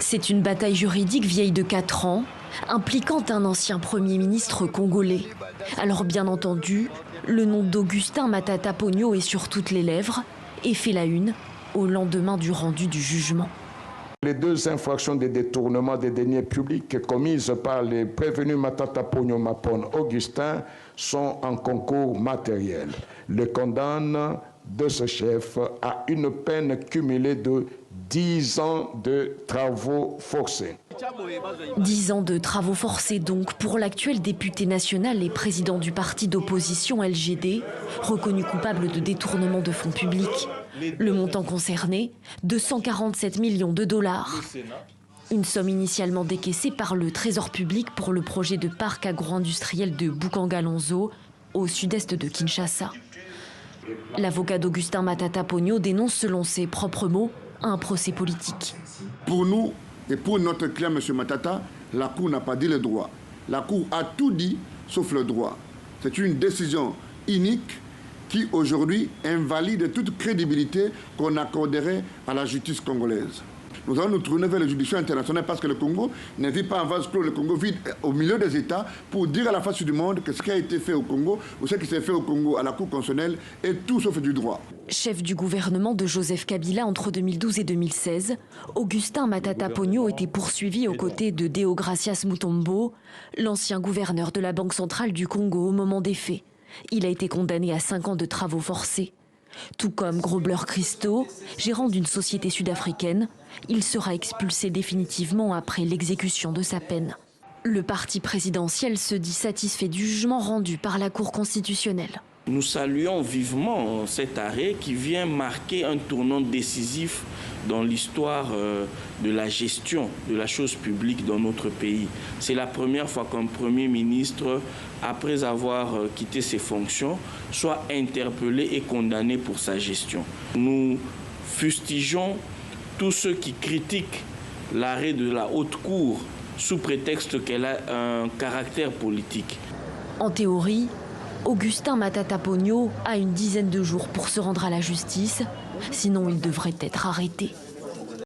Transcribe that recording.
C'est une bataille juridique vieille de 4 ans, impliquant un ancien Premier ministre congolais. Alors bien entendu, le nom d'Augustin Matata Ponyo est sur toutes les lèvres et fait la une au lendemain du rendu du jugement. Les 2 infractions de détournement des deniers publics commises par les prévenus Matata Ponyo Mapon Augustin sont en concours matériel. Le condamne de ce chef à une peine cumulée de 10 ans de travaux forcés. 10 ans de travaux forcés donc pour l'actuel député national et président du parti d'opposition LGD, reconnu coupable de détournement de fonds publics. Le montant concerné, 247 millions de dollars. Une somme initialement décaissée par le Trésor public pour le projet de parc agro-industriel de Bukangalonzo, au sud-est de Kinshasa. L'avocat d'Augustin Matata Ponyo dénonce selon ses propres mots un procès politique. Pour nous et pour notre client, M. Matata, la Cour n'a pas dit le droit. La Cour a tout dit sauf le droit. C'est une décision unique qui aujourd'hui invalide toute crédibilité qu'on accorderait à la justice congolaise. Nous allons nous tourner vers le judiciaire international parce que le Congo ne vit pas en vase clos, le Congo vit au milieu des États pour dire à la face du monde que ce qui a été fait au Congo ou ce qui s'est fait au Congo à la Cour constitutionnelle est tout sauf du droit. Chef du gouvernement de Joseph Kabila entre 2012 et 2016, Augustin Matata Ponyo était poursuivi aux côtés de Deogracias Mutombo, l'ancien gouverneur de la Banque centrale du Congo au moment des faits. Il a été condamné à 5 ans de travaux forcés. Tout comme Grobler Christo, gérant d'une société sud-africaine, il sera expulsé définitivement après l'exécution de sa peine. Le parti présidentiel se dit satisfait du jugement rendu par la Cour constitutionnelle. Nous saluons vivement cet arrêt qui vient marquer un tournant décisif dans l'histoire de la gestion de la chose publique dans notre pays. C'est la première fois qu'un Premier ministre, après avoir quitté ses fonctions, soit interpellé et condamné pour sa gestion. Nous fustigeons tous ceux qui critiquent l'arrêt de la Haute Cour sous prétexte qu'elle a un caractère politique. En théorie, Augustin Matata Ponyo a une dizaine de jours pour se rendre à la justice, sinon il devrait être arrêté.